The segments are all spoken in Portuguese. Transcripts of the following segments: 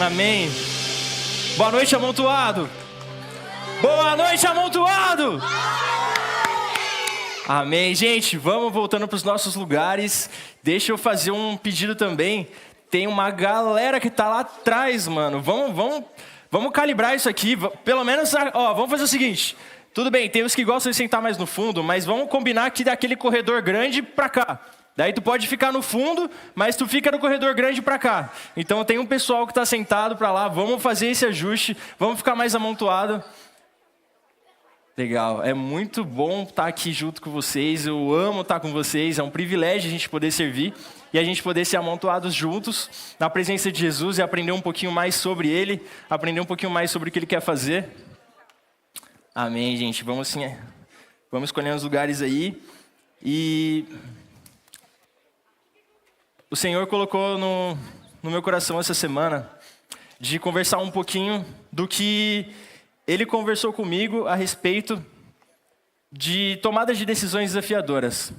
Amém. Boa noite, amontoado. Boa noite, amontoado. Amém, gente. Vamos voltando para os nossos lugares. Deixa eu fazer um pedido também. Tem uma galera que tá lá atrás, mano. Vamos calibrar isso aqui. Pelo menos, vamos fazer o seguinte. Tudo bem, tem os que gostam de sentar mais no fundo, mas vamos combinar que daquele corredor grande pra cá. Daí tu pode ficar no fundo, mas tu fica no corredor grande pra cá. Então tem um pessoal que tá sentado pra lá, vamos fazer esse ajuste, vamos ficar mais amontoado. Legal, é muito bom estar aqui junto com vocês, eu amo estar com vocês, é um privilégio a gente poder servir e a gente poder ser amontoados juntos na presença de Jesus e aprender um pouquinho mais sobre Ele, aprender um pouquinho mais sobre o que Ele quer fazer. Amém, gente, vamos escolhendo os lugares aí e... O Senhor colocou no meu coração essa semana de conversar um pouquinho do que Ele conversou comigo a respeito de tomadas de decisões desafiadoras.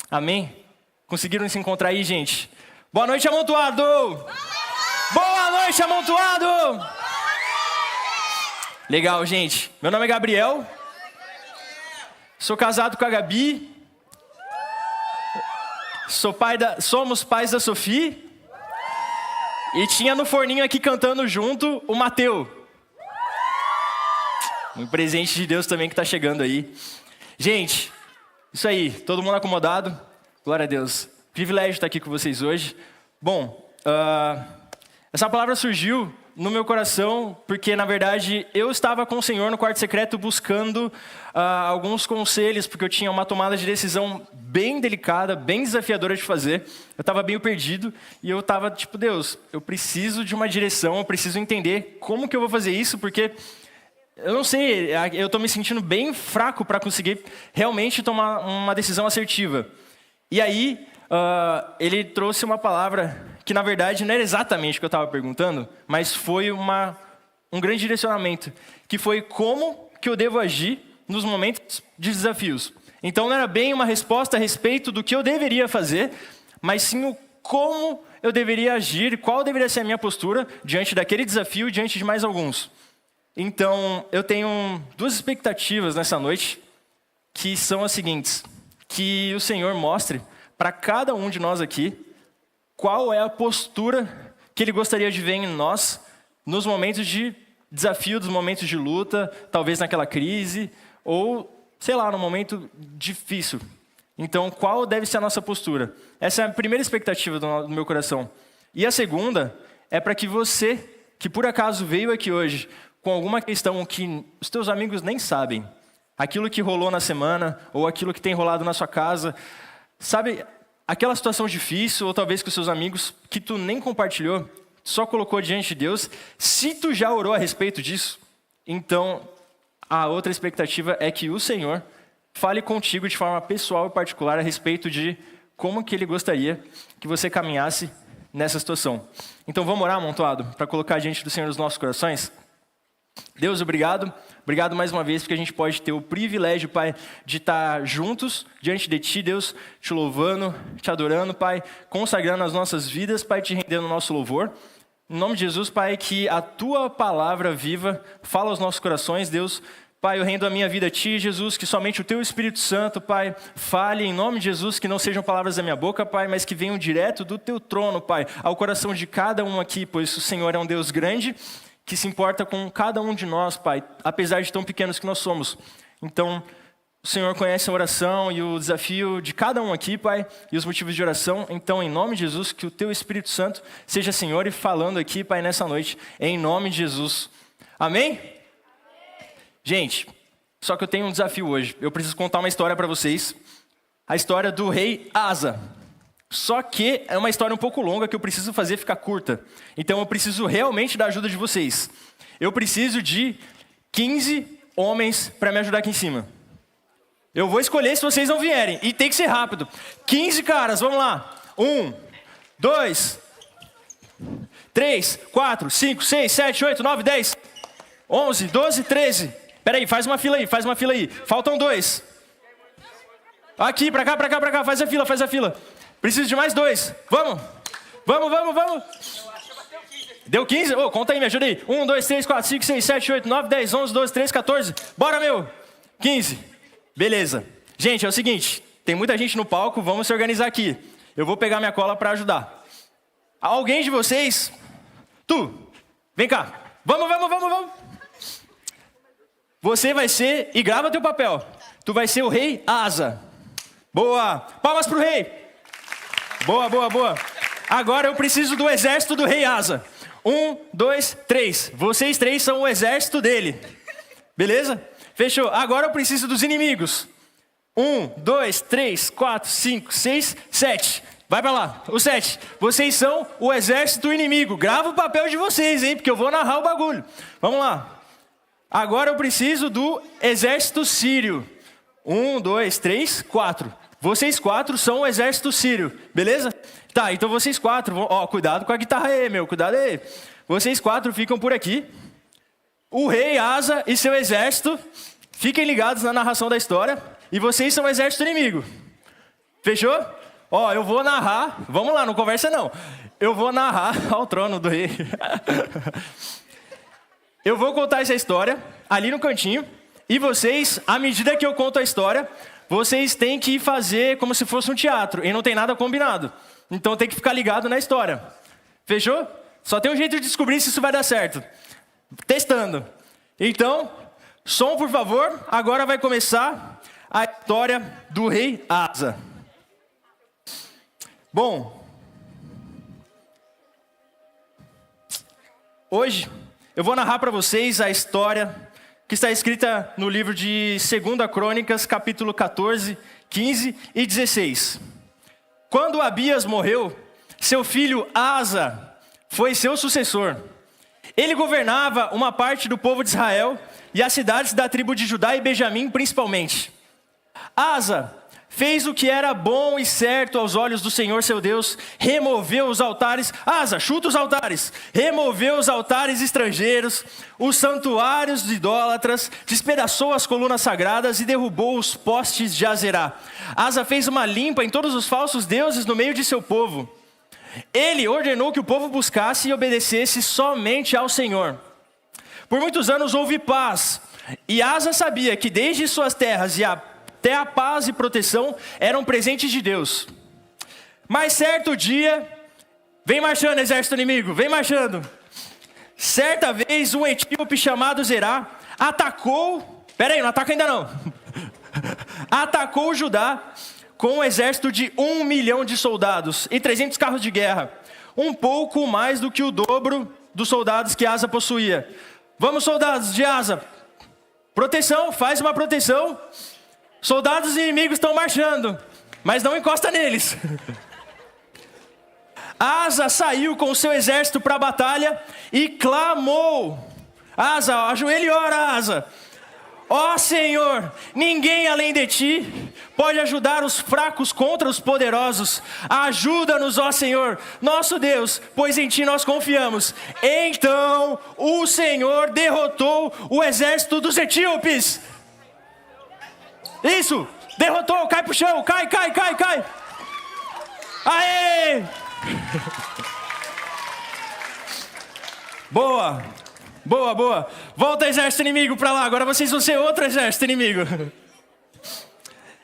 Amém? Conseguiram se encontrar aí, gente? Boa noite, amontoado! Boa noite, amontoado! Legal, gente. Meu nome é Gabriel. Sou casado com a Gabi. Somos pais da Sofia. E tinha no forninho aqui cantando junto o Mateu. Um presente de Deus também que está chegando aí. Gente, isso aí, todo mundo acomodado? Glória a Deus. Privilégio estar aqui com vocês hoje. Bom, essa palavra surgiu no meu coração porque, na verdade, eu estava com o Senhor no quarto secreto buscando alguns conselhos, porque eu tinha uma tomada de decisão bem delicada, bem desafiadora de fazer. Eu estava bem perdido e eu estava tipo, Deus, eu preciso de uma direção, eu preciso entender como que eu vou fazer isso, porque eu não sei, eu estou me sentindo bem fraco para conseguir realmente tomar uma decisão assertiva. E aí, ele trouxe uma palavra que, na verdade, não era exatamente o que eu estava perguntando, mas foi um grande direcionamento, que foi como que eu devo agir nos momentos de desafios. Então, não era bem uma resposta a respeito do que eu deveria fazer, mas sim o como eu deveria agir, qual deveria ser a minha postura diante daquele desafio e diante de mais alguns. Então, eu tenho duas expectativas nessa noite, que são as seguintes: que o Senhor mostre para cada um de nós aqui qual é a postura que Ele gostaria de ver em nós nos momentos de desafio, nos momentos de luta, talvez naquela crise, ou, sei lá, num momento difícil. Então, qual deve ser a nossa postura? Essa é a primeira expectativa do meu coração. E a segunda é para que você, que por acaso veio aqui hoje com alguma questão que os teus amigos nem sabem, aquilo que rolou na semana, ou aquilo que tem rolado na sua casa, sabe, aquela situação difícil, ou talvez com os seus amigos, que tu nem compartilhou, só colocou diante de Deus, se tu já orou a respeito disso, então a outra expectativa é que o Senhor fale contigo de forma pessoal e particular a respeito de como que Ele gostaria que você caminhasse nessa situação. Então vamos orar, amontoado, para colocar diante do Senhor os nossos corações? Deus, obrigado. Obrigado mais uma vez porque a gente pode ter o privilégio, Pai, de estar juntos diante de Ti, Deus, te louvando, te adorando, Pai, consagrando as nossas vidas, Pai, te rendendo o nosso louvor. Em nome de Jesus, Pai, que a Tua palavra viva fala aos nossos corações, Deus. Pai, eu rendo a minha vida a Ti, Jesus, que somente o Teu Espírito Santo, Pai, fale em nome de Jesus, que não sejam palavras da minha boca, Pai, mas que venham direto do Teu trono, Pai, ao coração de cada um aqui, pois o Senhor é um Deus grande, que se importa com cada um de nós, Pai, apesar de tão pequenos que nós somos. Então, o Senhor conhece a oração e o desafio de cada um aqui, Pai, e os motivos de oração. Então, em nome de Jesus, que o Teu Espírito Santo seja Senhor e falando aqui, Pai, nessa noite, em nome de Jesus. Amém? Gente, só que eu tenho um desafio hoje. Eu preciso contar uma história para vocês. A história do rei Asa. Só que é uma história um pouco longa que eu preciso fazer ficar curta. Então eu preciso realmente da ajuda de vocês. Eu preciso de 15 homens para me ajudar aqui em cima. Eu vou escolher se vocês não vierem. E tem que ser rápido. 15 caras, vamos lá. 1, 2, 3, 4, 5, 6, 7, 8, 9, 10, 11, 12, 13. Peraí, faz uma fila aí. Faltam 2. Aqui, pra cá, faz a fila. Preciso de mais 2. Vamos. Deu 15? Ô, conta aí, me ajuda aí. 1, 2, 3, 4, 5, 6, 7, 8, 9, 10, 11, 12, 13, 14. Bora, meu! 15. Beleza. Gente, é o seguinte. Tem muita gente no palco, vamos se organizar aqui. Eu vou pegar minha cola para ajudar. Alguém de vocês... vem cá. Vamos. Você vai ser... E grava teu papel. Tu vai ser o rei Asa. Boa. Palmas pro rei. Boa. Agora eu preciso do exército do rei Asa. 1, 2, 3. Vocês 3 são o exército dele. Beleza? Fechou. Agora eu preciso dos inimigos. 1, 2, 3, 4, 5, 6, 7. Vai pra lá. O 7. Vocês são o exército inimigo. Grava o papel de vocês, hein? Porque eu vou narrar o bagulho. Vamos lá. Agora eu preciso do exército sírio. 1, 2, 3, 4. Vocês 4 são o exército sírio. Beleza? Tá, então vocês 4 vão... Ó, cuidado com a guitarra aí, meu. Cuidado aí. Vocês 4 ficam por aqui. O rei Asa e seu exército... Fiquem ligados na narração da história. E vocês são o exército inimigo. Fechou? Ó, eu vou narrar. Vamos lá, não conversa não. Eu vou narrar ao trono do rei. Eu vou contar essa história ali no cantinho. E vocês, à medida que eu conto a história, vocês têm que fazer como se fosse um teatro. E não tem nada combinado. Então tem que ficar ligado na história. Fechou? Só tem um jeito de descobrir se isso vai dar certo. Testando. Então... Som, por favor. Agora vai começar a história do rei Asa. Bom, hoje eu vou narrar para vocês a história que está escrita no livro de 2 Crônicas, capítulo 14, 15 e 16. Quando Abias morreu, seu filho Asa foi seu sucessor. Ele governava uma parte do povo de Israel e as cidades da tribo de Judá e Benjamim principalmente. Asa fez o que era bom e certo aos olhos do Senhor seu Deus, removeu os altares, Asa, chuta os altares, removeu os altares estrangeiros, os santuários de idólatras, despedaçou as colunas sagradas e derrubou os postes de Azerá. Asa fez uma limpa em todos os falsos deuses no meio de seu povo. Ele ordenou que o povo buscasse e obedecesse somente ao Senhor. Por muitos anos houve paz, e Asa sabia que desde suas terras e até a paz e proteção eram presentes de Deus. Mas certo dia, vem marchando exército inimigo, vem marchando. Certa vez um etíope chamado Zerá atacou, não ataca ainda não. Atacou Judá com um exército de 1 milhão de soldados e 300 carros de guerra. Um pouco mais do que o dobro dos soldados que Asa possuía. Vamos, soldados de Asa. Proteção, faz uma proteção. Soldados inimigos estão marchando, mas não encosta neles. Asa saiu com o seu exército para a batalha e clamou. Asa, ajoelha e ora, Asa. Ó Senhor, ninguém além de ti pode ajudar os fracos contra os poderosos. Ajuda-nos, ó Senhor, nosso Deus, pois em ti nós confiamos. Então o Senhor derrotou o exército dos etíopes. Isso, derrotou, cai pro chão, cai. Aê! Boa. Volta exército inimigo pra lá, agora vocês vão ser outro exército inimigo.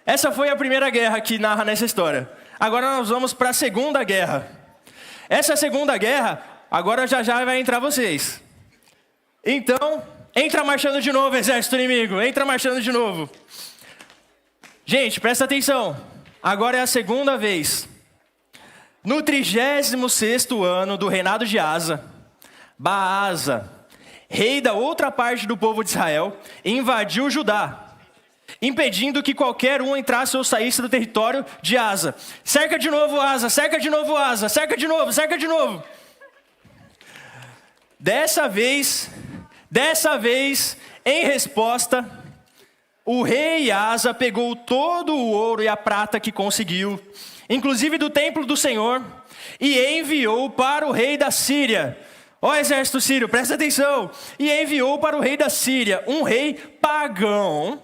Essa foi a primeira guerra que narra nessa história. Agora nós vamos para a segunda guerra. Essa segunda guerra, agora já vai entrar vocês. Então, entra marchando de novo, exército inimigo, entra marchando de novo. Gente, presta atenção. Agora é a segunda vez. No 36º ano do reinado de Asa, Baasa, rei da outra parte do povo de Israel, invadiu Judá, impedindo que qualquer um entrasse ou saísse do território de Asa. Cerca de novo Asa, cerca de novo Asa, cerca de novo. Dessa vez, em resposta, o rei Asa pegou todo o ouro e a prata que conseguiu, inclusive do templo do Senhor, e enviou para o rei da Síria. Ó exército sírio, presta atenção. E enviou para o rei da Síria, um rei pagão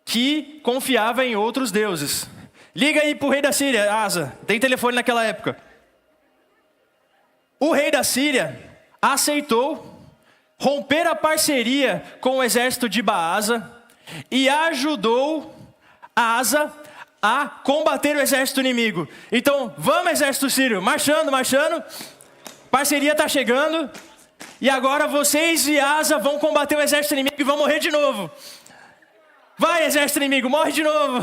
que confiava em outros deuses. Liga aí para o rei da Síria, Asa. Tem telefone naquela época. O rei da Síria aceitou romper a parceria com o exército de Baasa e ajudou Asa a combater o exército inimigo. Então, vamos, exército sírio, marchando, marchando. Parceria está chegando. E agora vocês e Asa vão combater o exército inimigo e vão morrer de novo. Vai, exército inimigo, morre de novo.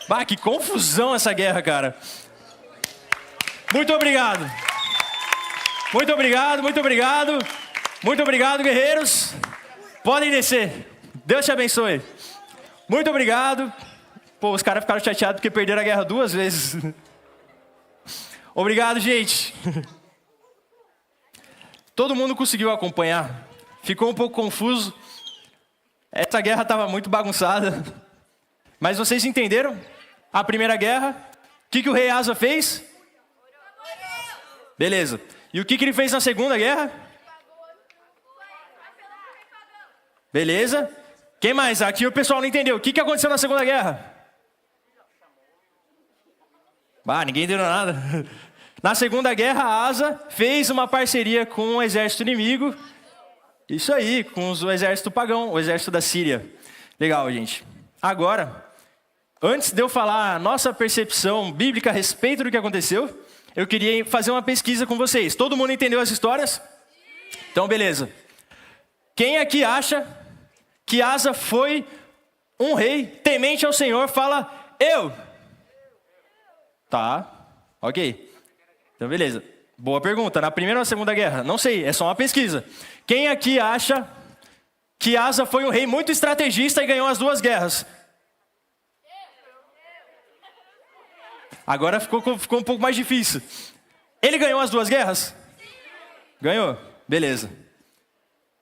Bah, que confusão essa guerra, cara. Muito obrigado. Muito obrigado, muito obrigado. Muito obrigado, guerreiros. Podem descer. Deus te abençoe. Muito obrigado. Pô, os caras ficaram chateados porque perderam a guerra 2 vezes. Obrigado, gente. Todo mundo conseguiu acompanhar. Ficou um pouco confuso. Essa guerra estava muito bagunçada. Mas vocês entenderam? A primeira guerra. O que o rei Asa fez? Beleza. E o que ele fez na segunda guerra? Beleza. Quem mais? Aqui o pessoal não entendeu. O que aconteceu na segunda guerra? Ah, ninguém entendeu nada. Na segunda guerra, Asa fez uma parceria com o exército inimigo. Isso aí, com o exército pagão, o exército da Síria. Legal, gente. Agora, antes de eu falar a nossa percepção bíblica a respeito do que aconteceu, eu queria fazer uma pesquisa com vocês. Todo mundo entendeu as histórias? Então, beleza. Quem aqui acha que Asa foi um rei temente ao Senhor? Fala, eu. Tá, ok. Então, beleza. Boa pergunta. Na primeira ou na segunda guerra? Não sei, é só uma pesquisa. Quem aqui acha que Asa foi um rei muito estrategista e ganhou as 2 guerras? Agora ficou um pouco mais difícil. Ele ganhou as 2 guerras? Ganhou? Beleza.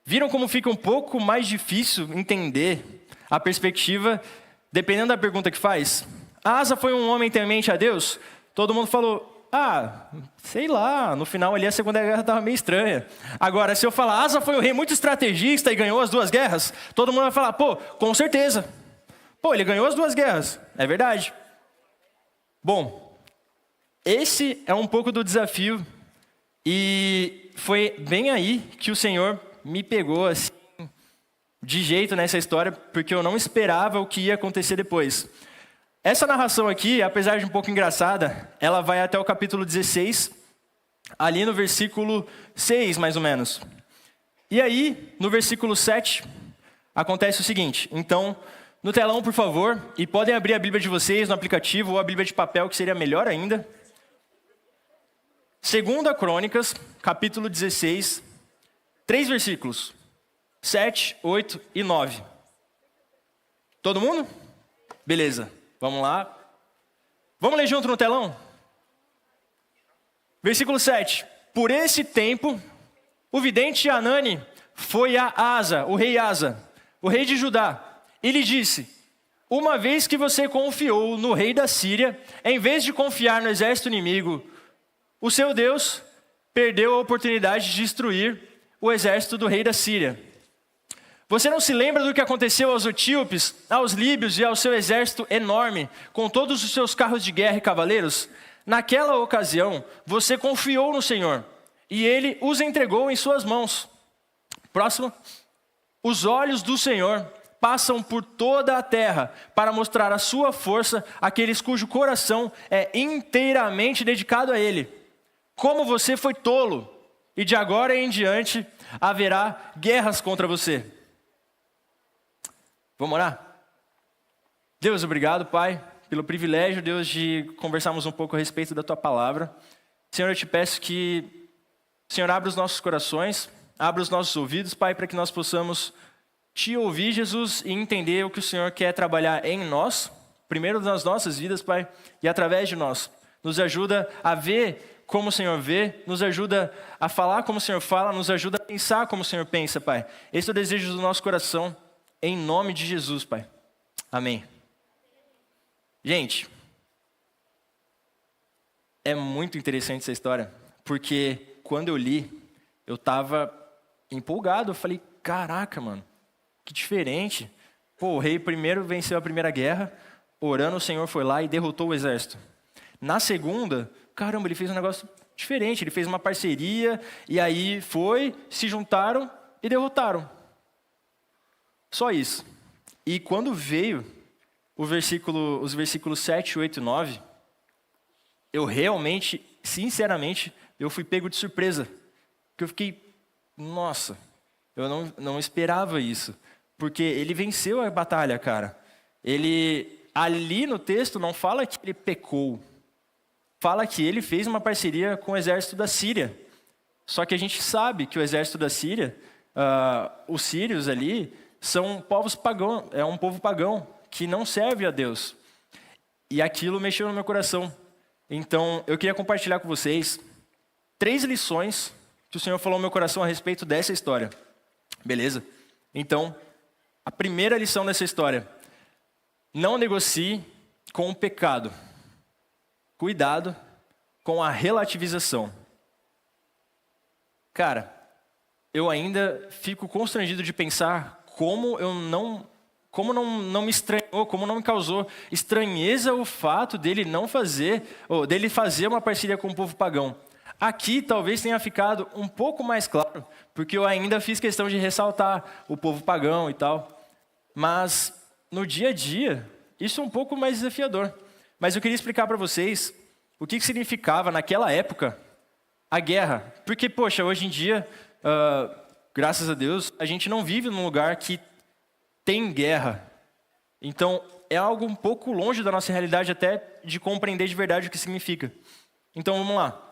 Viram como fica um pouco mais difícil entender a perspectiva, dependendo da pergunta que faz? Asa foi um homem temente a Deus? Todo mundo falou, sei lá, no final ali a segunda guerra estava meio estranha. Agora, se eu falar, Asa foi um rei muito estrategista e ganhou as 2 guerras, todo mundo vai falar, pô, com certeza. Pô, ele ganhou as 2 guerras, é verdade. Bom, esse é um pouco do desafio e foi bem aí que o Senhor me pegou assim, de jeito nessa história, porque eu não esperava o que ia acontecer depois. Essa narração aqui, apesar de um pouco engraçada, ela vai até o capítulo 16, ali no versículo 6, mais ou menos. E aí, no versículo 7, acontece o seguinte. Então, no telão, por favor, e podem abrir a Bíblia de vocês no aplicativo ou a Bíblia de papel, que seria melhor ainda. 2 Crônicas, capítulo 16, 3 versículos, 7, 8 e 9. Todo mundo? Beleza, vamos lá. Vamos ler junto no telão? Versículo 7. Por esse tempo, o vidente Anani foi a Asa, o rei Asa, o rei de Judá, e lhe disse, uma vez que você confiou no rei da Síria, em vez de confiar no exército inimigo, o seu Deus perdeu a oportunidade de destruir o exército do rei da Síria. Você não se lembra do que aconteceu aos etíopes, aos líbios e ao seu exército enorme, com todos os seus carros de guerra e cavaleiros? Naquela ocasião, você confiou no Senhor, e Ele os entregou em suas mãos. Próximo. Os olhos do Senhor passam por toda a terra para mostrar a sua força àqueles cujo coração é inteiramente dedicado a Ele. Como você foi tolo, e de agora em diante haverá guerras contra você. Vamos orar? Deus, obrigado, Pai, pelo privilégio, Deus, de conversarmos um pouco a respeito da Tua palavra. Senhor, eu te peço que o Senhor abra os nossos corações, abra os nossos ouvidos, Pai, para que nós possamos Te ouvir, Jesus, e entender o que o Senhor quer trabalhar em nós, primeiro nas nossas vidas, Pai, e através de nós. Nos ajuda a ver como o Senhor vê, nos ajuda a falar como o Senhor fala, nos ajuda a pensar como o Senhor pensa, Pai. Esse é o desejo do nosso coração, em nome de Jesus, Pai. Amém. Gente, é muito interessante essa história, porque quando eu li, eu estava empolgado, eu falei, caraca, mano, que diferente. Pô, o rei primeiro venceu a primeira guerra, orando, o Senhor foi lá e derrotou o exército. Na segunda, caramba, ele fez um negócio diferente, ele fez uma parceria, e aí se juntaram e derrotaram. Só isso. E quando veio os versículos 7, 8 e 9, eu realmente, sinceramente, eu fui pego de surpresa. Porque eu fiquei, nossa, eu não esperava isso. Porque ele venceu a batalha, cara. Ali no texto não fala que ele pecou. Fala que ele fez uma parceria com o exército da Síria. Só que a gente sabe que o exército da Síria, os sírios ali, são povos pagãos, é um povo pagão que não serve a Deus. E aquilo mexeu no meu coração. Então, eu queria compartilhar com vocês 3 lições que o Senhor falou no meu coração a respeito dessa história. Beleza? Então, a primeira lição dessa história: não negocie com o pecado. Cuidado com a relativização. Cara, eu ainda fico constrangido de pensar como não me estranhou, como não me causou estranheza o fato dele dele fazer uma parceria com o povo pagão. Aqui talvez tenha ficado um pouco mais claro, porque eu ainda fiz questão de ressaltar o povo pagão e tal. Mas no dia a dia, isso é um pouco mais desafiador. Mas eu queria explicar para vocês o que significava naquela época a guerra. Porque, poxa, hoje em dia, graças a Deus, a gente não vive num lugar que tem guerra. Então, é algo um pouco longe da nossa realidade até de compreender de verdade o que significa. Então, vamos lá.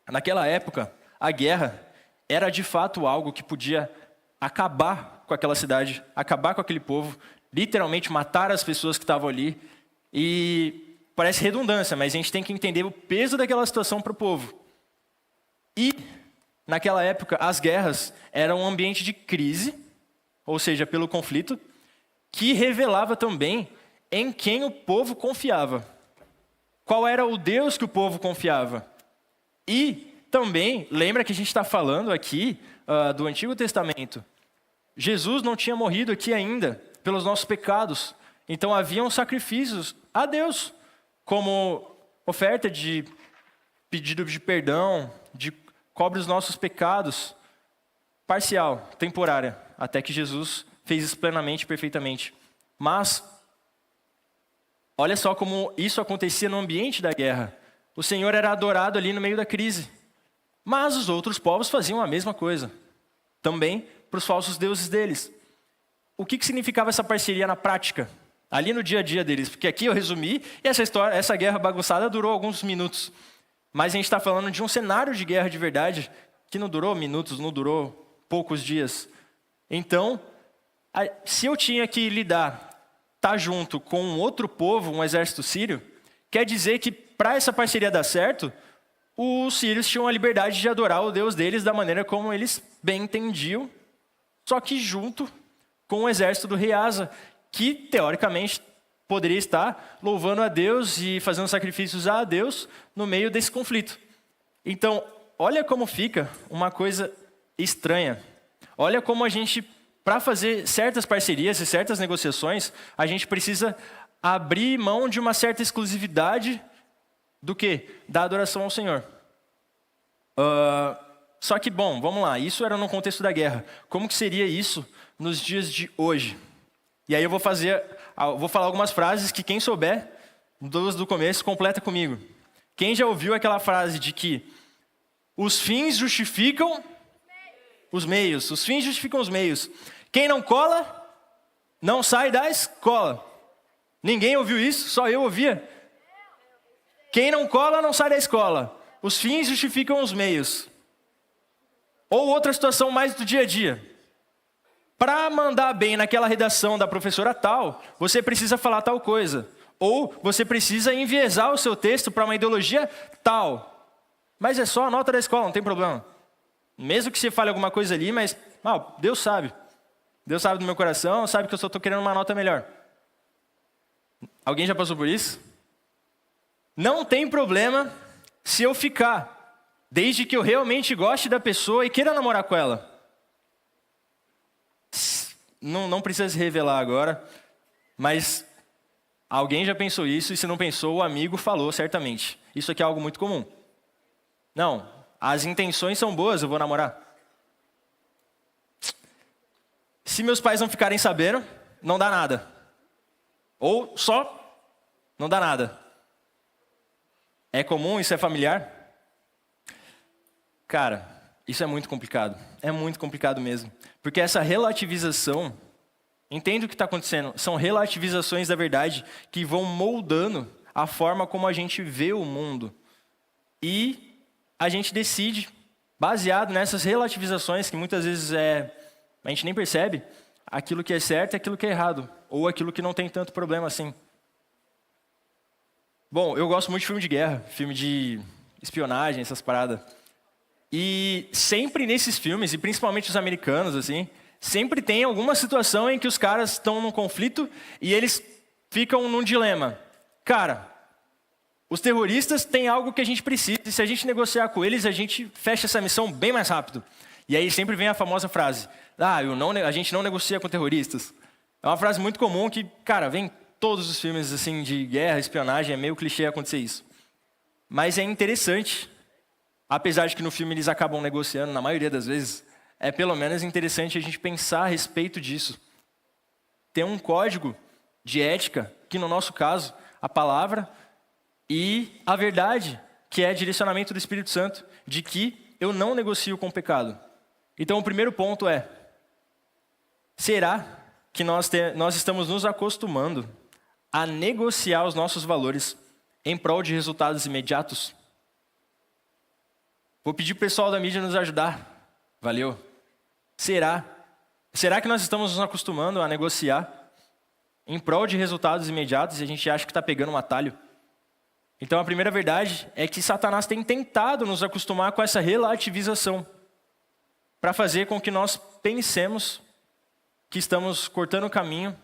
Naquela época, a guerra era de fato algo que podia acabar com aquela cidade, acabar com aquele povo, literalmente matar as pessoas que estavam ali. E parece redundância, mas a gente tem que entender o peso daquela situação para o povo. E, naquela época, as guerras eram um ambiente de crise, ou seja, pelo conflito, que revelava também em quem o povo confiava. Qual era o Deus que o povo confiava? E também, lembra que a gente está falando aqui do Antigo Testamento. Jesus não tinha morrido aqui ainda pelos nossos pecados. Então haviam sacrifícios a Deus, como oferta de pedido de perdão, de cobre os nossos pecados, parcial, temporária, até que Jesus fez isso plenamente e perfeitamente. Mas, olha só como isso acontecia no ambiente da guerra. O Senhor era adorado ali no meio da crise. Mas os outros povos faziam a mesma coisa. Também para os falsos deuses deles. O que significava essa parceria na prática? Ali no dia a dia deles. Porque aqui eu resumi, e essa guerra bagunçada durou alguns minutos. Mas a gente está falando de um cenário de guerra de verdade, que não durou minutos, não durou poucos dias. Então, se eu tinha que estar junto com um outro povo, um exército sírio, quer dizer que para essa parceria dar certo, os sírios tinham a liberdade de adorar o Deus deles da maneira como eles bem entendiam, só que junto com o exército do rei Asa, que teoricamente poderia estar louvando a Deus e fazendo sacrifícios a Deus no meio desse conflito. Então, olha como fica uma coisa estranha. Olha como a gente, para fazer certas parcerias e certas negociações, a gente precisa abrir mão de uma certa exclusividade do quê? Da adoração ao Senhor. Só que, bom, vamos lá, isso era no contexto da guerra. Como que seria isso nos dias de hoje? E aí eu vou falar algumas frases que quem souber, duas do começo, completa comigo. Quem já ouviu aquela frase de que os fins justificam os meios, os fins justificam os meios. Quem não cola, não sai da escola. Ninguém ouviu isso, só eu ouvia. Quem não cola, não sai da escola. Os fins justificam os meios. Ou outra situação mais do dia a dia. Para mandar bem naquela redação da professora tal, você precisa falar tal coisa. Ou você precisa enviesar o seu texto para uma ideologia tal. Mas é só a nota da escola, não tem problema. Mesmo que você fale alguma coisa ali, mas Deus sabe. Deus sabe do meu coração, sabe que eu só estou querendo uma nota melhor. Alguém já passou por isso? Não tem problema se eu ficar, desde que eu realmente goste da pessoa e queira namorar com ela. Não precisa se revelar agora, mas alguém já pensou isso, e se não pensou, o amigo falou certamente. Isso aqui é algo muito comum. Não, as intenções são boas, eu vou namorar. Se meus pais não ficarem sabendo, não dá nada. Ou só não dá nada. É comum? Isso é familiar? Cara, isso é muito complicado. É muito complicado mesmo. Porque essa relativização, entende o que está acontecendo? São relativizações da verdade que vão moldando a forma como a gente vê o mundo. E a gente decide, baseado nessas relativizações, que muitas vezes a gente nem percebe, aquilo que é certo e aquilo que é errado. Ou aquilo que não tem tanto problema assim. Bom, eu gosto muito de filme de guerra, filme de espionagem, essas paradas. E sempre nesses filmes, e principalmente os americanos, assim, sempre tem alguma situação em que os caras estão num conflito e eles ficam num dilema. Cara, os terroristas têm algo que a gente precisa, e se a gente negociar com eles, a gente fecha essa missão bem mais rápido. E aí sempre vem a famosa frase, a gente não negocia com terroristas. É uma frase muito comum que, cara, vem todos os filmes assim de guerra, espionagem, é meio clichê acontecer isso. Mas é interessante, apesar de que no filme eles acabam negociando, na maioria das vezes, é pelo menos interessante a gente pensar a respeito disso. Ter um código de ética, que no nosso caso, a palavra e a verdade, que é direcionamento do Espírito Santo, de que eu não negocio com o pecado. Então o primeiro ponto é, será que nós estamos nos acostumando a negociar os nossos valores em prol de resultados imediatos? Vou pedir para o pessoal da mídia nos ajudar. Valeu. Será que nós estamos nos acostumando a negociar em prol de resultados imediatos e a gente acha que está pegando um atalho? Então a primeira verdade é que Satanás tem tentado nos acostumar com essa relativização para fazer com que nós pensemos que estamos cortando o caminho,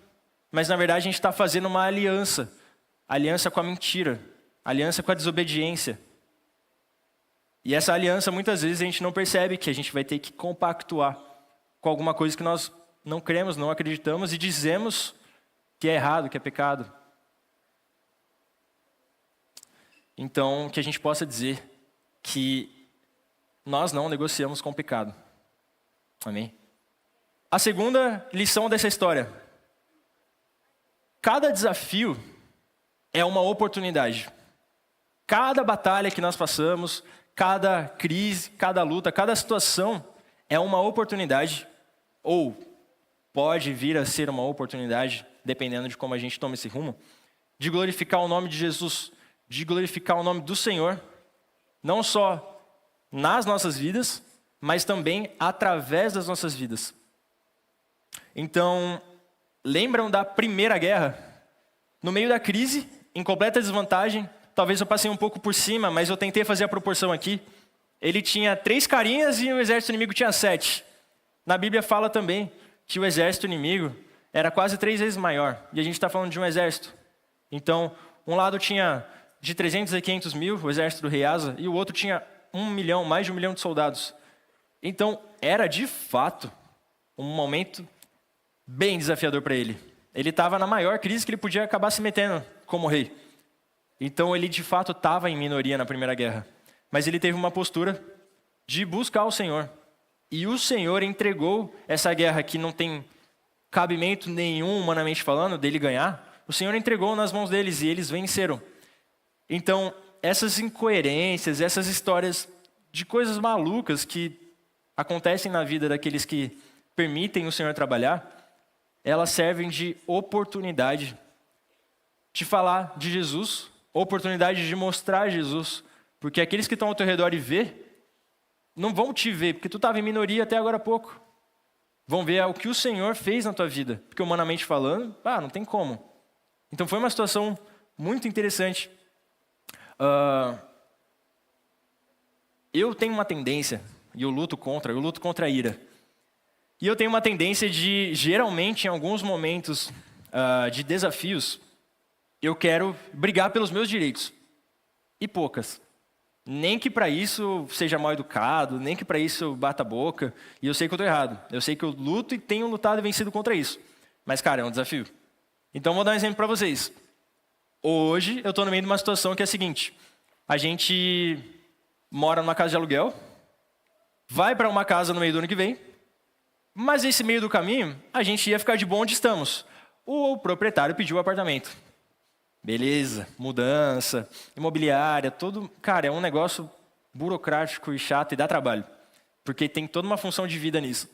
mas na verdade a gente está fazendo uma aliança com a mentira, aliança com a desobediência. E essa aliança muitas vezes a gente não percebe que a gente vai ter que compactuar com alguma coisa que nós não cremos, não acreditamos e dizemos que é errado, que é pecado. Então, que a gente possa dizer que nós não negociamos com o pecado. Amém? A segunda lição dessa história. Cada desafio é uma oportunidade. Cada batalha que nós passamos, cada crise, cada luta, cada situação é uma oportunidade, ou pode vir a ser uma oportunidade, dependendo de como a gente toma esse rumo, de glorificar o nome de Jesus, de glorificar o nome do Senhor, não só nas nossas vidas, mas também através das nossas vidas. Então, lembram da Primeira Guerra? No meio da crise, em completa desvantagem, talvez eu passei um pouco por cima, mas eu tentei fazer a proporção aqui. Ele tinha 3 carinhas e o exército inimigo tinha 7. Na Bíblia fala também que o exército inimigo era quase 3 vezes maior. E a gente está falando de um exército. Então, um lado tinha de 300 a 500 mil, o exército do rei Asa, e o outro tinha 1 milhão, mais de 1 milhão de soldados. Então, era de fato um momento bem desafiador para ele. Ele estava na maior crise que ele podia acabar se metendo como rei. Então, ele de fato estava em minoria na Primeira Guerra. Mas ele teve uma postura de buscar o Senhor. E o Senhor entregou essa guerra que não tem cabimento nenhum, humanamente falando, dele ganhar. O Senhor entregou nas mãos deles e eles venceram. Então, essas incoerências, essas histórias de coisas malucas que acontecem na vida daqueles que permitem o Senhor trabalhar, elas servem de oportunidade de falar de Jesus, oportunidade de mostrar Jesus, porque aqueles que estão ao teu redor e vê, não vão te ver, porque tu estava em minoria até agora há pouco. Vão ver o que o Senhor fez na tua vida, porque humanamente falando, não tem como. Então foi uma situação muito interessante. Eu tenho uma tendência, e eu luto contra a ira. E eu tenho uma tendência de, geralmente, em alguns momentos de desafios, eu quero brigar pelos meus direitos. E poucas. Nem que para isso seja mal educado, nem que para isso eu bata a boca. E eu sei que eu estou errado. Eu sei que eu luto e tenho lutado e vencido contra isso. Mas, cara, é um desafio. Então, vou dar um exemplo para vocês. Hoje, eu estou no meio de uma situação que é a seguinte. A gente mora numa casa de aluguel, vai para uma casa no meio do ano que vem, mas nesse meio do caminho, a gente ia ficar de bom onde estamos. O proprietário pediu o apartamento. Beleza, mudança, imobiliária, tudo. Cara, é um negócio burocrático e chato e dá trabalho. Porque tem toda uma função de vida nisso.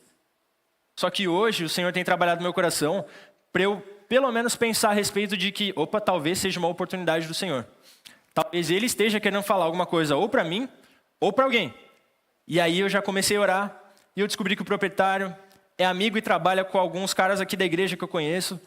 Só que hoje o Senhor tem trabalhado no meu coração para eu, pelo menos, pensar a respeito de que, talvez seja uma oportunidade do Senhor. Talvez Ele esteja querendo falar alguma coisa ou para mim ou para alguém. E aí eu já comecei a orar e eu descobri que o proprietário é amigo e trabalha com alguns caras aqui da igreja que eu conheço.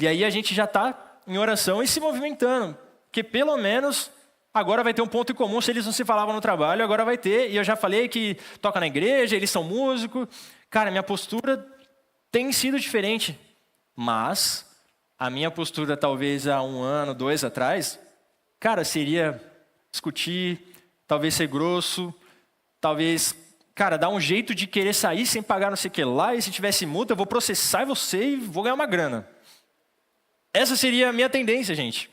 E aí a gente já está em oração e se movimentando. Porque pelo menos agora vai ter um ponto em comum. Se eles não se falavam no trabalho, agora vai ter. E eu já falei que toca na igreja, eles são músicos. Cara, minha postura tem sido diferente. Mas a minha postura talvez há 1 ano, 2 atrás, cara, seria discutir, talvez ser grosso, talvez, cara, dar um jeito de querer sair sem pagar não sei o que lá. E se tivesse multa, eu vou processar você e vou ganhar uma grana. Essa seria a minha tendência, gente.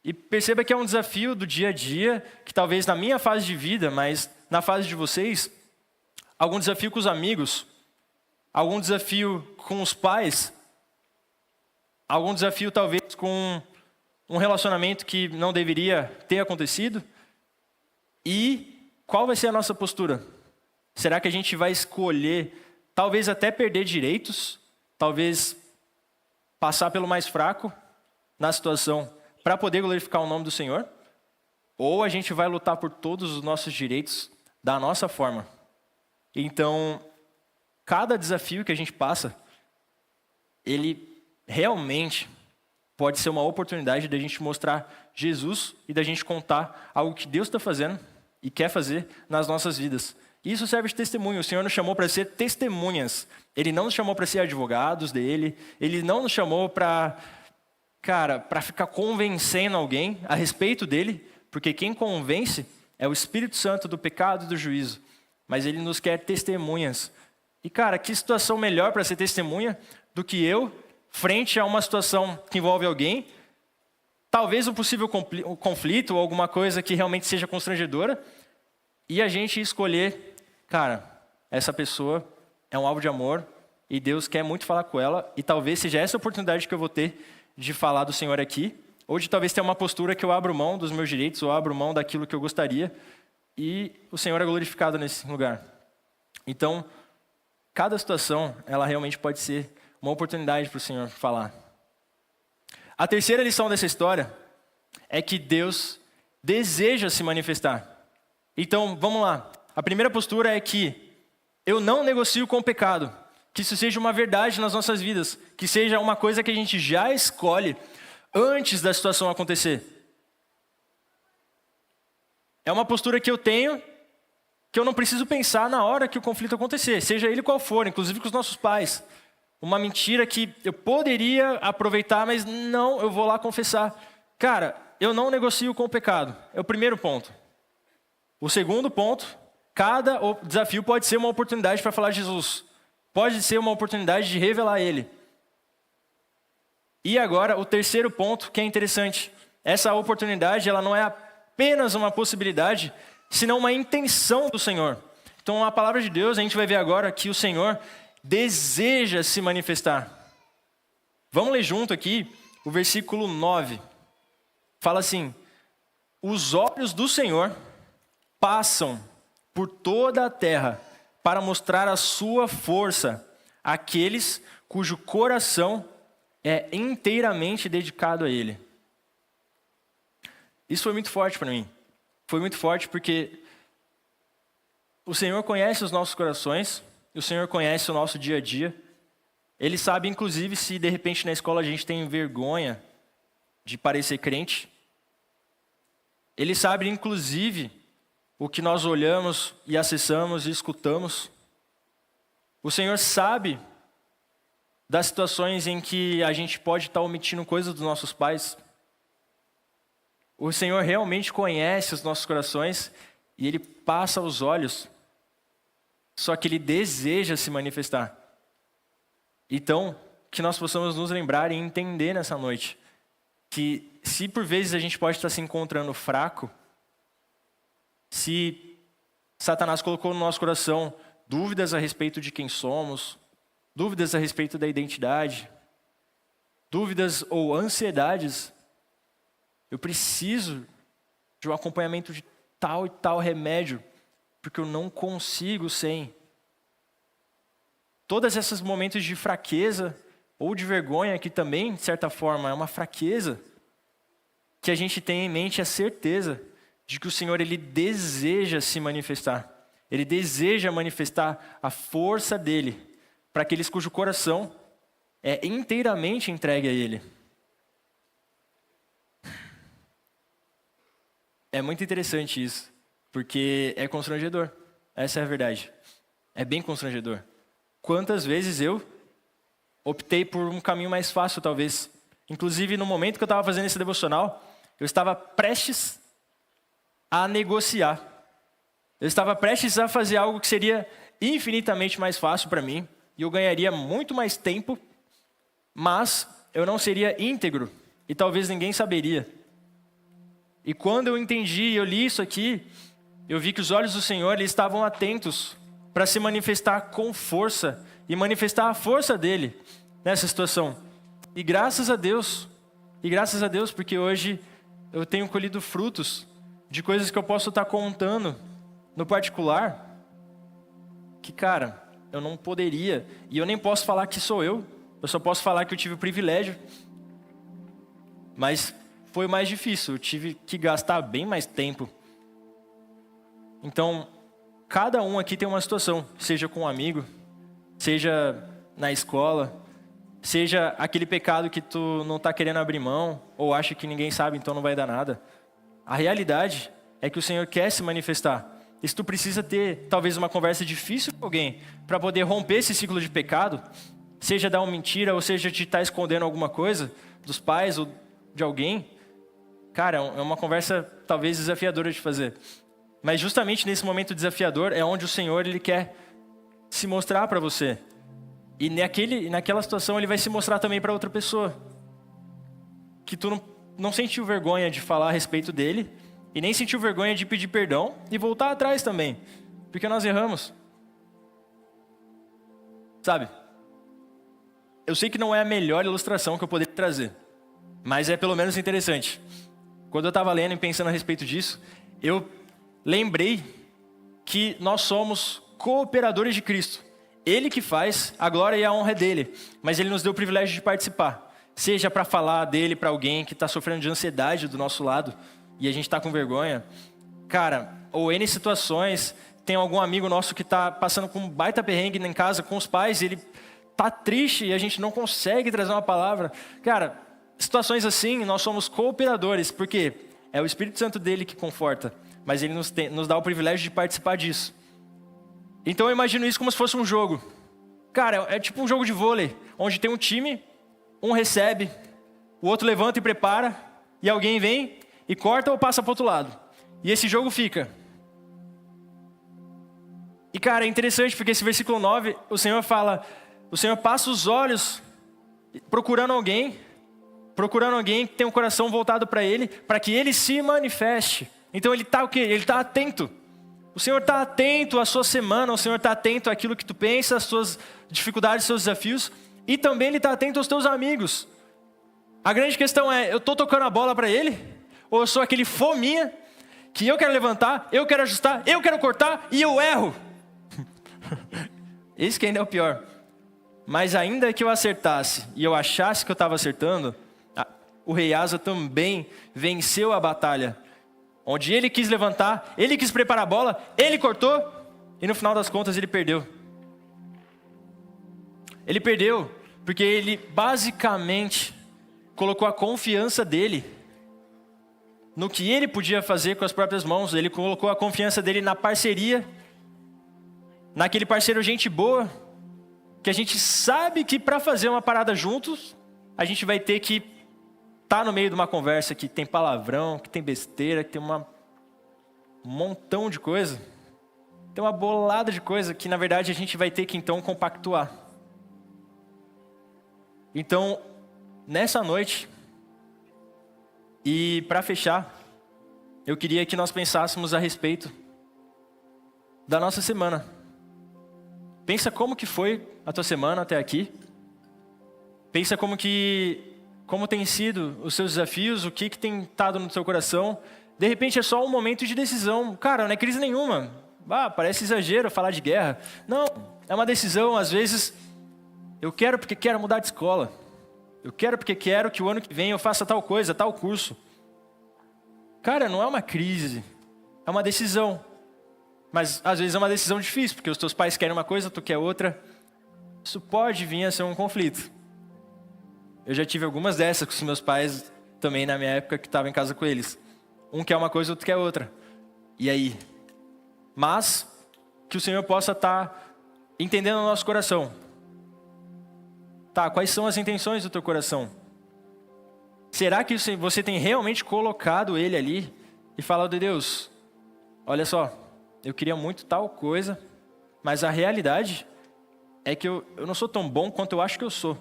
E perceba que é um desafio do dia a dia, que talvez na minha fase de vida, mas na fase de vocês, algum desafio com os amigos, algum desafio com os pais, algum desafio talvez com um relacionamento que não deveria ter acontecido. E qual vai ser a nossa postura? Será que a gente vai escolher, talvez até perder direitos, talvez passar pelo mais fraco na situação para poder glorificar o nome do Senhor? Ou a gente vai lutar por todos os nossos direitos da nossa forma? Então, cada desafio que a gente passa, ele realmente pode ser uma oportunidade da gente mostrar Jesus e da gente contar algo que Deus está fazendo e quer fazer nas nossas vidas. Isso serve de testemunho. O Senhor nos chamou para ser testemunhas. Ele não nos chamou para ser advogados dele. Ele não nos chamou para ficar convencendo alguém a respeito dele, porque quem convence é o Espírito Santo do pecado e do juízo. Mas ele nos quer testemunhas. E, cara, que situação melhor para ser testemunha do que eu, frente a uma situação que envolve alguém, talvez um possível conflito ou alguma coisa que realmente seja constrangedora, e a gente escolher, cara, essa pessoa é um alvo de amor e Deus quer muito falar com ela, e talvez seja essa oportunidade que eu vou ter de falar do Senhor aqui, ou de talvez ter uma postura que eu abro mão dos meus direitos, ou abro mão daquilo que eu gostaria, e o Senhor é glorificado nesse lugar. Então, cada situação, ela realmente pode ser uma oportunidade para o Senhor falar. A terceira lição dessa história é que Deus deseja se manifestar. Então, vamos lá. A primeira postura é que eu não negocio com o pecado. Que isso seja uma verdade nas nossas vidas. Que seja uma coisa que a gente já escolhe antes da situação acontecer. É uma postura que eu tenho, que eu não preciso pensar na hora que o conflito acontecer. Seja ele qual for, inclusive com os nossos pais. Uma mentira que eu poderia aproveitar, mas não, eu vou lá confessar. Cara, eu não negocio com o pecado. É o primeiro ponto. O segundo ponto, cada desafio pode ser uma oportunidade para falar de Jesus. Pode ser uma oportunidade de revelar Ele. E agora, o terceiro ponto, que é interessante. Essa oportunidade, ela não é apenas uma possibilidade, senão uma intenção do Senhor. Então, a palavra de Deus, a gente vai ver agora que o Senhor deseja se manifestar. Vamos ler junto aqui o versículo 9. Fala assim: os olhos do Senhor passam por toda a terra para mostrar a sua força àqueles cujo coração é inteiramente dedicado a Ele. Isso foi muito forte para mim. Foi muito forte porque o Senhor conhece os nossos corações, o Senhor conhece o nosso dia a dia. Ele sabe, inclusive, se de repente na escola a gente tem vergonha de parecer crente. Ele sabe, inclusive, o que nós olhamos e acessamos e escutamos. O Senhor sabe das situações em que a gente pode estar omitindo coisas dos nossos pais. O Senhor realmente conhece os nossos corações e Ele passa os olhos. Só que Ele deseja se manifestar. Então, que nós possamos nos lembrar e entender nessa noite que se por vezes a gente pode estar se encontrando fraco, se Satanás colocou no nosso coração dúvidas a respeito de quem somos, dúvidas a respeito da identidade, dúvidas ou ansiedades, eu preciso de um acompanhamento de tal e tal remédio, porque eu não consigo sem. Todos esses momentos de fraqueza ou de vergonha, que também, de certa forma, é uma fraqueza, que a gente tem em mente a certeza de que o Senhor, Ele deseja se manifestar. Ele deseja manifestar a força dEle para aqueles cujo coração é inteiramente entregue a Ele. É muito interessante isso, porque é constrangedor. Essa é a verdade. É bem constrangedor. Quantas vezes eu optei por um caminho mais fácil, talvez. Inclusive, no momento que eu estava fazendo esse devocional, eu estava prestes a negociar. Eu estava prestes a fazer algo que seria infinitamente mais fácil para mim, e eu ganharia muito mais tempo, mas eu não seria íntegro, e talvez ninguém saberia. E quando eu entendi, eu li isso aqui, eu vi que os olhos do Senhor eles estavam atentos para se manifestar com força e manifestar a força dele nessa situação. E graças a Deus, porque hoje eu tenho colhido frutos de coisas que eu posso estar contando no particular, que cara, eu não poderia, e eu nem posso falar que sou eu só posso falar que eu tive o privilégio, mas foi mais difícil, eu tive que gastar bem mais tempo. Então, cada um aqui tem uma situação, seja com um amigo, seja na escola, seja aquele pecado que tu não está querendo abrir mão, ou acha que ninguém sabe, então não vai dar nada. A realidade é que o Senhor quer se manifestar. E se tu precisa ter, talvez, uma conversa difícil com alguém, para poder romper esse ciclo de pecado, seja dar uma mentira, ou seja de estar escondendo alguma coisa dos pais ou de alguém, cara, é uma conversa talvez desafiadora de fazer. Mas justamente nesse momento desafiador é onde o Senhor ele quer se mostrar para você. E naquela situação ele vai se mostrar também para outra pessoa. Que tu não sentiu vergonha de falar a respeito dele, e nem sentiu vergonha de pedir perdão e voltar atrás também. Porque nós erramos. Sabe? Eu sei que não é a melhor ilustração que eu poderia trazer, mas é pelo menos interessante. Quando eu estava lendo e pensando a respeito disso, eu lembrei que nós somos cooperadores de Cristo. Ele que faz, a glória e a honra é dele, mas ele nos deu o privilégio de participar. Seja para falar dele para alguém que está sofrendo de ansiedade do nosso lado, e a gente está com vergonha. Cara, ou N situações, tem algum amigo nosso que está passando com um baita perrengue em casa com os pais, ele tá triste e a gente não consegue trazer uma palavra. Cara, situações assim, nós somos cooperadores, porque é o Espírito Santo dele que conforta, mas ele nos dá o privilégio de participar disso. Então eu imagino isso como se fosse um jogo. Cara, é tipo um jogo de vôlei, onde tem um time, um recebe, o outro levanta e prepara, e alguém vem e corta ou passa para o outro lado. E esse jogo fica. E cara, é interessante porque esse versículo 9, o Senhor passa os olhos procurando alguém que tem um coração voltado para Ele, para que Ele se manifeste. Então Ele está o quê? Ele está atento. O Senhor está atento à sua semana, o Senhor está atento àquilo que tu pensa, às suas dificuldades, aos seus desafios, e também Ele está atento aos teus amigos. A grande questão é, eu estou tocando a bola para Ele? Ou eu sou aquele fominha, que eu quero levantar, eu quero ajustar, eu quero cortar, e eu erro? Esse que ainda é o pior. Mas ainda que eu acertasse e eu achasse que eu estava acertando, o rei Asa também venceu a batalha. Onde ele quis levantar, ele quis preparar a bola, ele cortou e no final das contas ele perdeu. Ele perdeu porque ele basicamente colocou a confiança dele no que ele podia fazer com as próprias mãos. Ele colocou a confiança dele na parceria, naquele parceiro gente boa, que a gente sabe que para fazer uma parada juntos, a gente vai ter que estar no meio de uma conversa que tem palavrão, que tem besteira, que tem um montão de coisa. Tem uma bolada de coisa que, na verdade, a gente vai ter que, então, compactuar. Então, nessa noite, e para fechar, eu queria que nós pensássemos a respeito da nossa semana. Pensa como que foi a tua semana até aqui. Pensa como tem sido os seus desafios, o que tem estado no teu coração. De repente é só um momento de decisão. Cara, não é crise nenhuma. Parece exagero falar de guerra. Não, é uma decisão. Às vezes, eu quero porque quero mudar de escola. Eu quero porque quero que o ano que vem eu faça tal coisa, tal curso. Cara, não é uma crise. É uma decisão. Mas às vezes é uma decisão difícil, porque os teus pais querem uma coisa, tu quer outra. Isso pode vir a ser um conflito. Eu já tive algumas dessas com os meus pais também na minha época que estava em casa com eles. Um quer uma coisa, outro quer outra. E aí? Mas que o Senhor possa estar entendendo o nosso coração. Quais são as intenções do teu coração? Será que você tem realmente colocado Ele ali e falado, Deus, olha só, eu queria muito tal coisa, mas a realidade é que eu não sou tão bom quanto eu acho que eu sou.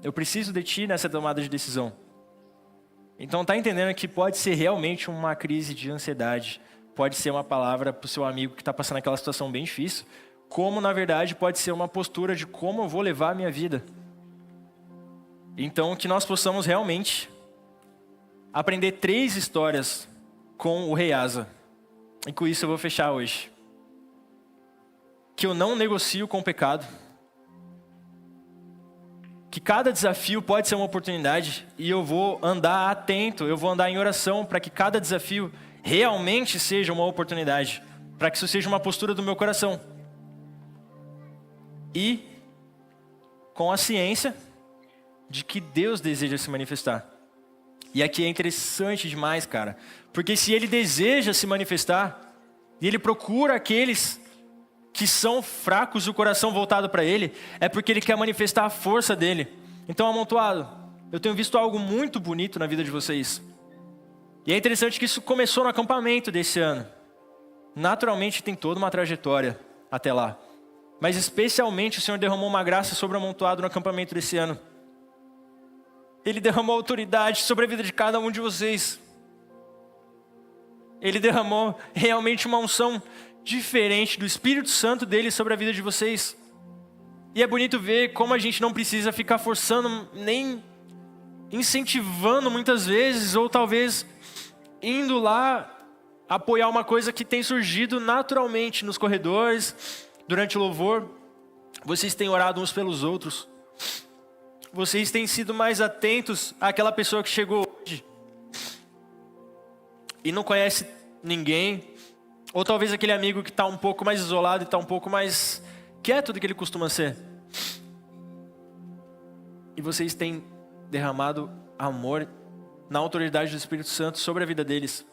Eu preciso de Ti nessa tomada de decisão. Então tá entendendo que pode ser realmente uma crise de ansiedade, pode ser uma palavra para o seu amigo que está passando aquela situação bem difícil, como na verdade pode ser uma postura de como eu vou levar a minha vida. Então que nós possamos realmente aprender 3 histórias com o rei Asa. E com isso eu vou fechar hoje. Que eu não negocio com o pecado. Que cada desafio pode ser uma oportunidade e eu vou andar atento, eu vou andar em oração para que cada desafio realmente seja uma oportunidade, para que isso seja uma postura do meu coração. E com a ciência de que Deus deseja se manifestar. E aqui é interessante demais, cara, porque se Ele deseja se manifestar e Ele procura aqueles que são fracos, o coração voltado para Ele, é porque Ele quer manifestar a força dEle. Então, amontoado, eu tenho visto algo muito bonito na vida de vocês. E é interessante que isso começou no acampamento desse ano. Naturalmente tem toda uma trajetória até lá. Mas especialmente o Senhor derramou uma graça sobre o amontoado no acampamento desse ano. Ele derramou autoridade sobre a vida de cada um de vocês. Ele derramou realmente uma unção diferente do Espírito Santo dele sobre a vida de vocês. E é bonito ver como a gente não precisa ficar forçando, nem incentivando muitas vezes, ou talvez indo lá apoiar uma coisa que tem surgido naturalmente nos corredores, durante o louvor. Vocês têm orado uns pelos outros. Vocês têm sido mais atentos àquela pessoa que chegou hoje e não conhece ninguém. Ou talvez aquele amigo que está um pouco mais isolado e está um pouco mais quieto do que ele costuma ser. E vocês têm derramado amor na autoridade do Espírito Santo sobre a vida deles,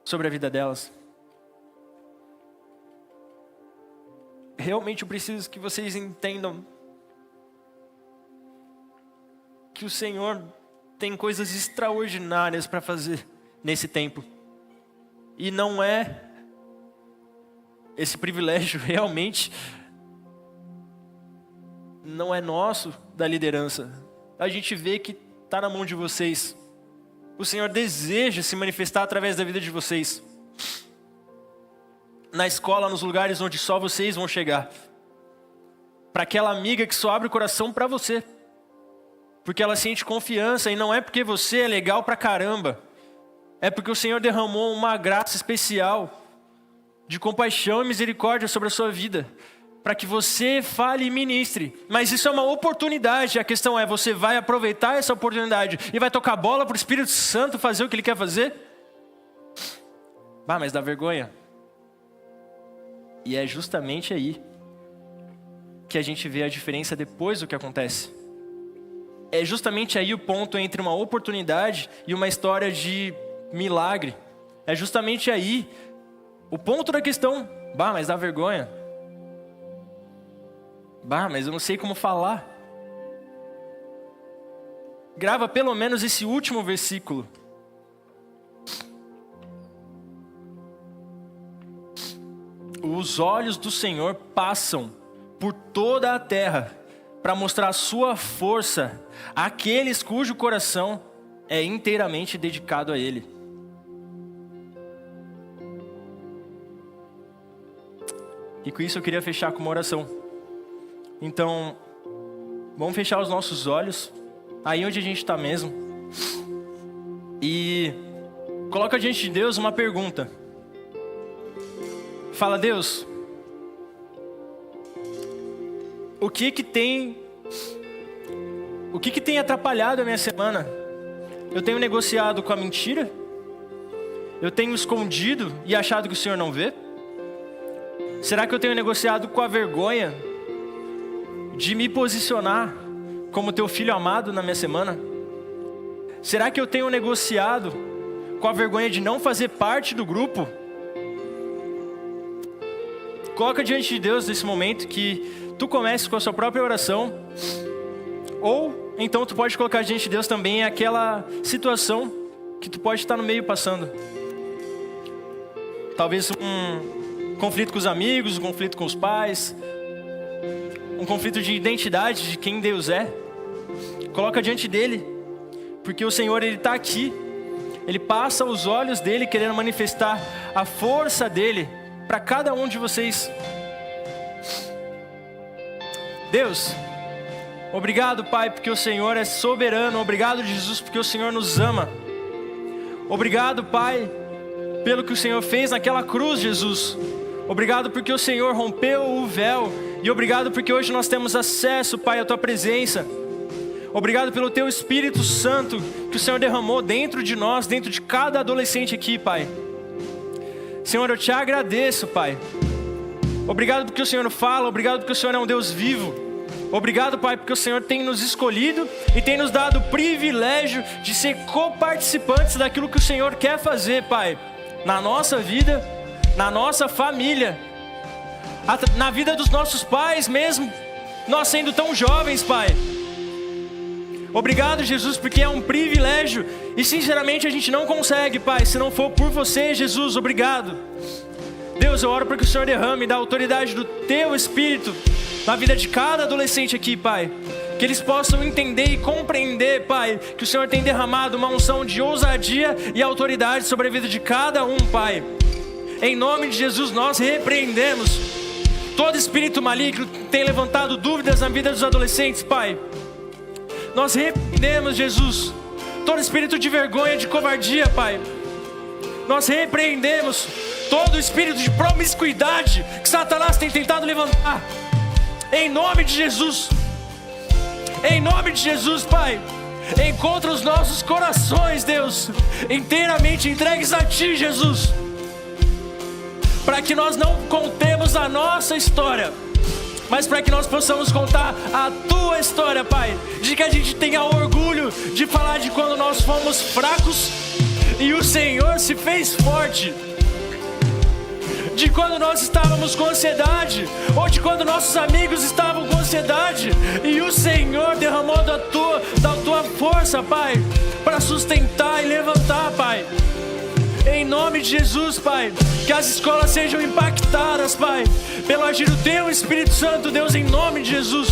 sobre a vida delas. Realmente eu preciso que vocês entendam que o Senhor tem coisas extraordinárias para fazer nesse tempo. E não é esse privilégio realmente não é nosso da liderança. A gente vê que está na mão de vocês. O Senhor deseja se manifestar através da vida de vocês. Na escola, nos lugares onde só vocês vão chegar. Para aquela amiga que só abre o coração para você. Porque ela sente confiança e não é porque você é legal pra caramba. É porque o Senhor derramou uma graça especial de compaixão e misericórdia sobre a sua vida, para que você fale e ministre. Mas isso é uma oportunidade. A questão é, você vai aproveitar essa oportunidade e vai tocar bola para o Espírito Santo fazer o que Ele quer fazer? Mas dá vergonha. E é justamente aí que a gente vê a diferença depois do que acontece. É justamente aí o ponto entre uma oportunidade e uma história de milagre. É justamente aí o ponto da questão. Mas dá vergonha. Mas eu não sei como falar. Grava pelo menos esse último versículo. Os olhos do Senhor passam por toda a terra para mostrar a sua força àqueles cujo coração é inteiramente dedicado a Ele. E com isso eu queria fechar com uma oração. Então, vamos fechar os nossos olhos, aí onde a gente está mesmo. E coloca diante de Deus uma pergunta. Fala: Deus, o que tem atrapalhado a minha semana? Eu tenho negociado com a mentira? Eu tenho escondido e achado que o Senhor não vê? Será que eu tenho negociado com a vergonha de me posicionar como teu filho amado na minha semana? Será que eu tenho negociado com a vergonha de não fazer parte do grupo? Coloca diante de Deus nesse momento que tu comece com a sua própria oração. Ou então tu pode colocar diante de Deus também aquela situação que tu pode estar no meio passando. Talvez um conflito com os amigos, um conflito com os pais, um conflito de identidade de quem Deus é. Coloca diante dele, porque o Senhor, Ele está aqui. Ele passa os olhos dele querendo manifestar a força dele para cada um de vocês. Deus, obrigado, Pai, porque o Senhor é soberano. Obrigado, Jesus, porque o Senhor nos ama. Obrigado, Pai, pelo que o Senhor fez naquela cruz, Jesus. Obrigado porque o Senhor rompeu o véu. E obrigado porque hoje nós temos acesso, Pai, à Tua presença. Obrigado pelo Teu Espírito Santo que o Senhor derramou dentro de nós, dentro de cada adolescente aqui, Pai. Senhor, eu Te agradeço, Pai. Obrigado porque o Senhor fala, obrigado porque o Senhor é um Deus vivo. Obrigado, Pai, porque o Senhor tem nos escolhido e tem nos dado o privilégio de ser coparticipantes daquilo que o Senhor quer fazer, Pai, na nossa vida, na nossa família, na vida dos nossos pais mesmo, nós sendo tão jovens, Pai. Obrigado, Jesus, porque é um privilégio e sinceramente a gente não consegue, Pai, se não for por você, Jesus. Obrigado. Deus, eu oro para que o Senhor derrame da autoridade do Teu Espírito na vida de cada adolescente aqui, Pai. Que eles possam entender e compreender, Pai, que o Senhor tem derramado uma unção de ousadia e autoridade sobre a vida de cada um, Pai. Em nome de Jesus, nós repreendemos todo espírito maligno que tem levantado dúvidas na vida dos adolescentes, Pai. Nós repreendemos, Jesus, todo espírito de vergonha, de covardia, Pai. Nós repreendemos todo espírito de promiscuidade que Satanás tem tentado levantar. Em nome de Jesus. Em nome de Jesus, Pai. Encontra os nossos corações, Deus, inteiramente entregues a Ti, Jesus. Para que nós não contemos a nossa história, mas para que nós possamos contar a Tua história, Pai. De que a gente tenha orgulho de falar de quando nós fomos fracos e o Senhor se fez forte. De quando nós estávamos com ansiedade, ou de quando nossos amigos estavam com ansiedade, e o Senhor derramou da tua força, Pai, para sustentar e levantar, Pai. Em nome de Jesus, Pai, que as escolas sejam impactadas, Pai, pelo agir do Teu Espírito Santo, Deus, em nome de Jesus.